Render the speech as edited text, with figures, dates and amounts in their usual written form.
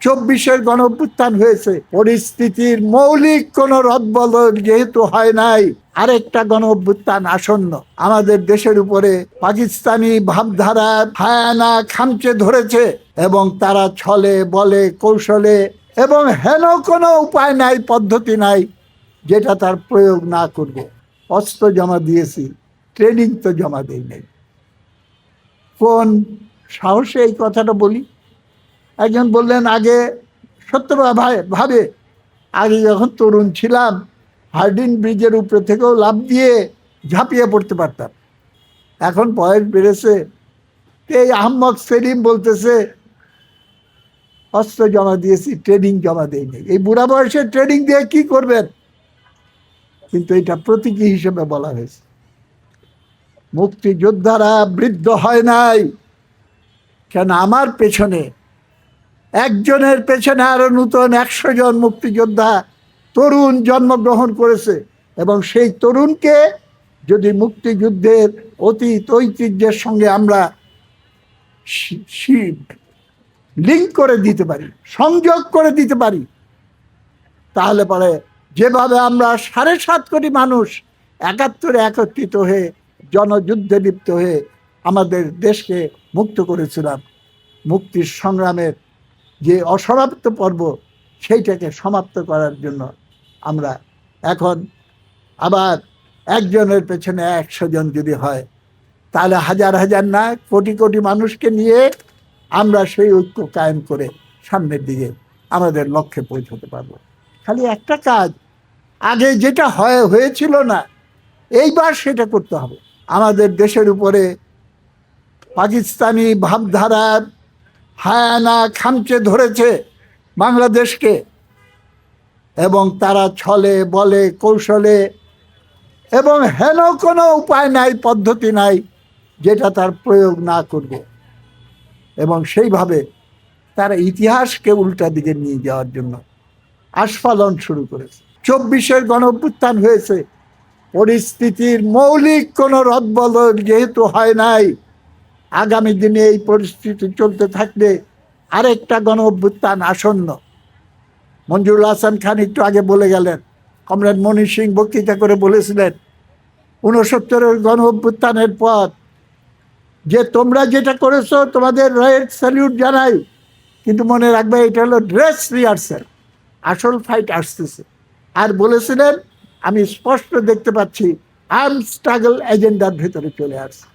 24-এর গণঅভ্যুত্থান হয়েছে, পরিস্থিতির মৌলিক কোনো রদবদল যেহেতু হয় নাই, আরেকটা গণঅভ্যুত্থান আসন্ন। আমাদের দেশের উপরে পাকিস্তানি ভাবধারা হায়ানা খামচে ধরেছে এবং তারা ছলে বলে কৌশলে এবং হেন কোনো উপায় নাই, পদ্ধতি নাই যেটা তার প্রয়োগ না করবে। অস্ত্র জমা দিয়েছি, ট্রেনিং তো জমা দেই নাই। কোন সাহসে এই কথাটা বলি? একজন বললেন, আগে ভাবে আগে যখন তরুণ ছিলাম হার্ডিন ব্রিজের উপরে থেকেও লাফ দিয়ে ঝাঁপিয়ে পড়তে পারতাম, এখন বয়স বেড়েছে। এই আহমদ সেলিম বলতেছে অস্ত্র জমা দিয়েছি, ট্রেনিং জমা দেয়নি। এই বুড়া বয়সে ট্রেনিং দিয়ে কি করবেন? কিন্তু এটা প্রতীকী হিসেবে বলা হয়েছে। মুক্তিযোদ্ধারা বৃদ্ধ হয় নাই কেন? আমার পেছনে, একজনের পেছনে আরো নতুন 100 জন মুক্তিযোদ্ধা তরুণ জন্মগ্রহণ করেছে এবং সেই তরুণকে যদি মুক্তিযুদ্ধের অতীত ঐতিহ্যের সঙ্গে আমরা লিঙ্ক করে দিতে পারি, সংযোগ করে দিতে পারি, তাহলে পরে যেভাবে আমরা 7.5 কোটি মানুষ 71-এ একত্রিত হয়ে জনযুদ্ধে লিপ্ত হয়ে আমাদের দেশকে মুক্ত করেছিলাম, মুক্তির সংগ্রামের যে অসমাপ্ত পর্ব সেইটাকে সমাপ্ত করার জন্য আমরা এখন আবার একজনের পেছনে 100 জন যদি হয়, তাহলে হাজার হাজার না কোটি কোটি মানুষকে নিয়ে আমরা সেই ঐক্য কায়েম করে সামনের দিকে আমাদের লক্ষ্যে পৌঁছতে পারবো। খালি একটা কাজ, আগে যেটা হয়েছিল না, এইবার সেটা করতে হবে। আমাদের দেশের উপরে পাকিস্তানি ভাবধারার হায়ানা খামচে ধরেছে বাংলাদেশকে এবং তারা ছলে বলে কৌশলে এবং হেন কোনো উপায় নাই, পদ্ধতি নাই যেটা তার প্রয়োগ না করবে এবং সেইভাবে তারা ইতিহাসকে উল্টা দিকে নিয়ে যাওয়ার জন্য আস্ফালন শুরু করেছে। 24-এর গণঅভ্যুত্থান হয়েছে, পরিস্থিতির মৌলিক কোনো রদবদল যেহেতু হয় নাই, আগামী দিনে এই পরিস্থিতি চলতে থাকলে আরেকটা গণঅভ্যুত্থান আসন্ন। মঞ্জুরুল হাসান খান একটু আগে বলে গেলেন, কমরেড মনির সিং বক্তৃতা করে বলেছিলেন 69-এর গণঅভ্যুত্থানের পর যে তোমরা যেটা করেছো তোমাদের রয়েট স্যালিউট জানাই, কিন্তু মনে রাখবে এটা হলো ড্রেস রিহার্সাল, আসল ফাইট আসতেছে। আর বলেছিলেন, আমি স্পষ্ট দেখতে পাচ্ছি আর্ম স্ট্রাগল এজেন্ডার ভেতরে চলে আসছে।